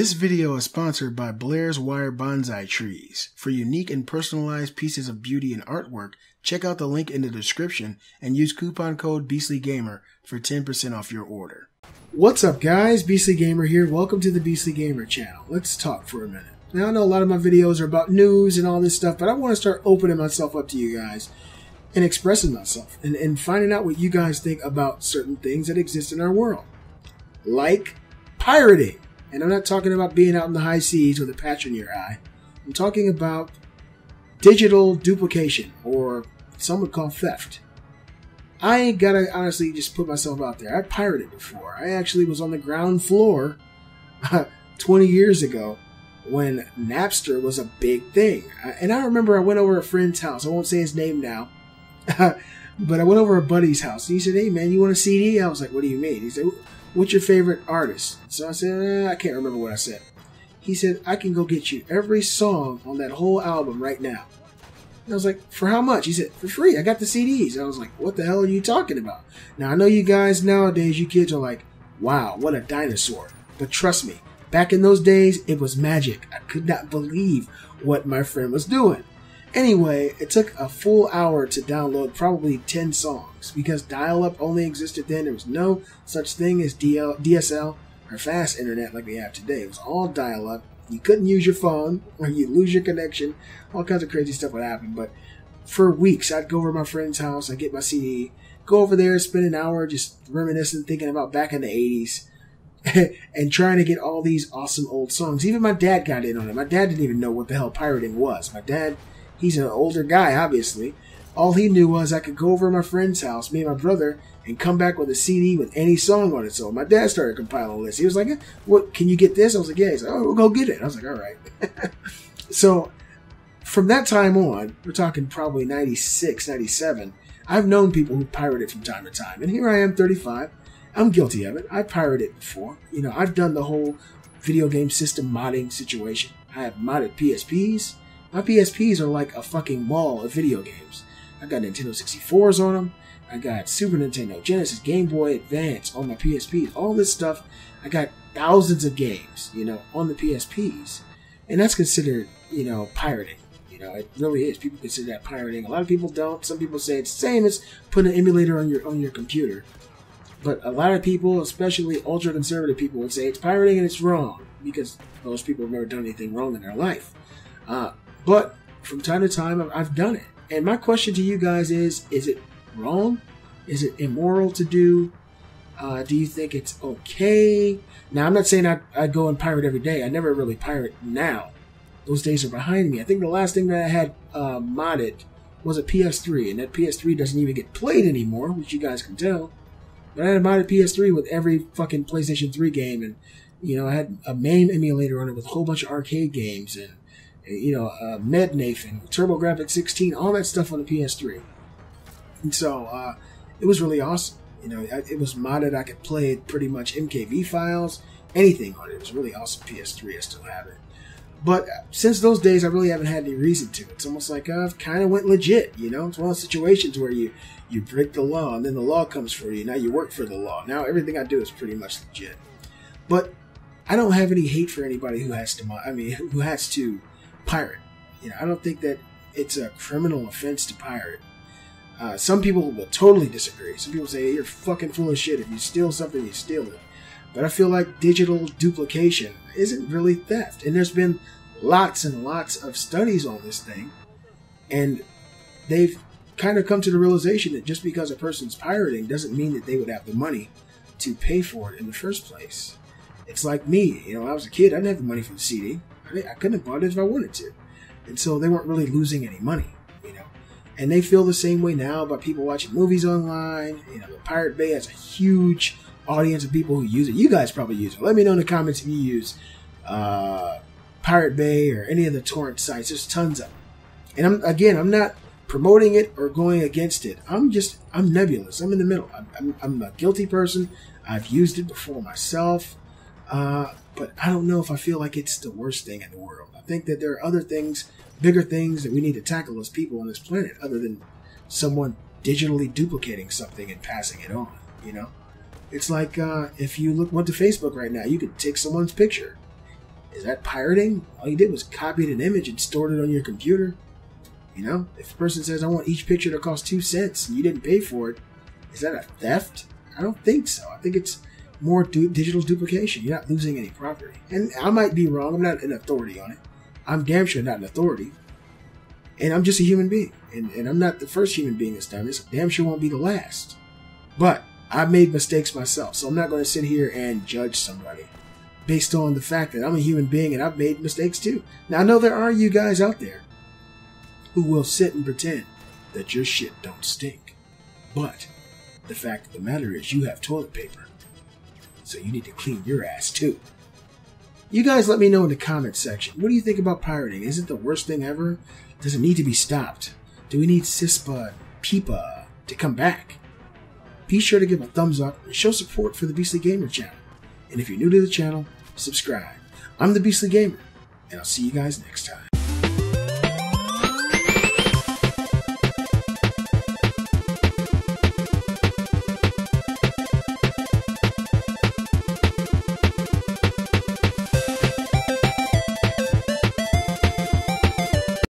This video is sponsored by Blair's Wire Bonsai Trees. For unique and personalized pieces of beauty and artwork, check out the link in the description and use coupon code BEASTLYGAMER for 10% off your order. What's up guys, Beastly Gamer here. Welcome to the Beastly Gamer channel. Let's talk for a minute. Now I know a lot of my videos are about news and all this stuff, but I want to start opening myself up to you guys and expressing myself and finding out what you guys think about certain things that exist in our world. Like pirating. And I'm not talking about being out in the high seas with a patch in your eye. I'm talking about digital duplication, or some would call theft. I ain't gotta honestly just put myself out there. I pirated before. I actually was on the ground floor 20 years ago when Napster was a big thing. And I remember I went over a friend's house. I won't say his name now. But I went over a buddy's house. And he said, "Hey man, you want a CD?" I was like, "What do you mean?" He said, "What's your favorite artist?" So I said, I can't remember what I said. He said, "I can go get you every song on that whole album right now." And I was like, "For how much?" He said, "For free. I got the CDs." I was like, "What the hell are you talking about?" Now, I know you guys nowadays, you kids are like, "Wow, what a dinosaur." But trust me, back in those days, it was magic. I could not believe what my friend was doing. Anyway, it took a full hour to download probably 10 songs because dial-up only existed then. There was no such thing as DSL or fast internet like we have today. It was all dial-up. You couldn't use your phone or you'd lose your connection. All kinds of crazy stuff would happen. But for weeks, I'd go over to my friend's house. I'd get my CD, go over there, spend an hour just reminiscing, thinking about back in the 80s and trying to get all these awesome old songs. Even my dad got in on it. My dad didn't even know what the hell pirating was. My dad... He's an older guy, obviously. All he knew was I could go over to my friend's house, me and my brother, and come back with a CD with any song on it. So my dad started compiling a list. He was like, "What? Can you get this?" I was like, "Yeah." He's like, "Oh, we'll go get it." I was like, "All right." So from that time on, we're talking probably 96, 97, I've known people who pirated from time to time. And here I am, 35. I'm guilty of it. I pirated before. You know, I've done the whole video game system modding situation. I have modded PSPs. My PSPs are like a fucking wall of video games. I got Nintendo 64s on them. I got Super Nintendo, Genesis, Game Boy Advance on my PSPs. All this stuff. I got thousands of games, you know, on the PSPs. And that's considered, you know, pirating. You know, it really is. People consider that pirating. A lot of people don't. Some people say it's the same as putting an emulator on your computer. But a lot of people, especially ultra-conservative people, would say it's pirating and it's wrong. Because most people have never done anything wrong in their life. But from time to time, I've done it. And my question to you guys is it wrong? Is it immoral to do? Do you think it's okay? Now, I'm not saying I go and pirate every day. I never really pirate now. Those days are behind me. I think the last thing that I had modded was a PS3. And that PS3 doesn't even get played anymore, which you guys can tell. But I had a modded PS3 with every fucking PlayStation 3 game. And, you know, I had a MAME emulator on it with a whole bunch of arcade games. And you know, MedNafe and TurboGrafx 16, all that stuff on the PS3. And so, it was really awesome. You know, it was modded. I could play it pretty much MKV files, anything on it. It was really awesome PS3. I still have it. But since those days, I really haven't had any reason to. It's almost like I've kind of went legit, you know? It's one of those situations where you break the law, and then the law comes for you. Now you work for the law. Now everything I do is pretty much legit. But I don't have any hate for anybody who has to pirate. You know, I don't think that it's a criminal offense to pirate. Some people will totally disagree. Some people say, "Hey, you're fucking full of shit. If you steal something, you steal it." But I feel like digital duplication isn't really theft. And there's been lots and lots of studies on this thing. And they've kind of come to the realization that just because a person's pirating doesn't mean that they would have the money to pay for it in the first place. It's like me. You know, when I was a kid, I didn't have the money for the CD. I couldn't have bought it if I wanted to. And so they weren't really losing any money, you know. And they feel the same way now about people watching movies online. You know, the Pirate Bay has a huge audience of people who use it. You guys probably use it. Let me know in the comments if you use Pirate Bay or any of the torrent sites. There's tons of them. And I'm not promoting it or going against it. I'm nebulous. I'm in the middle. I'm a guilty person. I've used it before myself. But I don't know if I feel like it's the worst thing in the world. I think that there are other things, bigger things that we need to tackle as people on this planet, other than someone digitally duplicating something and passing it on, you know? It's like if you went to Facebook right now, you could take someone's picture Is that pirating? All you did was copy an image and stored it on your computer. You know, if a person says, I want each picture to cost 2 cents and you didn't pay for it, is that a theft? I don't think so. I think it's more digital duplication. You're not losing any property. And I might be wrong. I'm not an authority on it. I'm damn sure not an authority. And I'm just a human being. And I'm not the first human being that's done this. Damn sure won't be the last. But I've made mistakes myself. So I'm not going to sit here and judge somebody based on the fact that I'm a human being and I've made mistakes too. Now, I know there are you guys out there who will sit and pretend that your shit don't stink. But the fact of the matter is you have toilet paper. So you need to clean your ass too. You guys let me know in the comments section. What do you think about pirating? Is it the worst thing ever? Does it need to be stopped? Do we need CISPA, PIPA to come back? Be sure to give a thumbs up and show support for the Beastly Gamer channel. And if you're new to the channel, subscribe. I'm the Beastly Gamer, and I'll see you guys next time.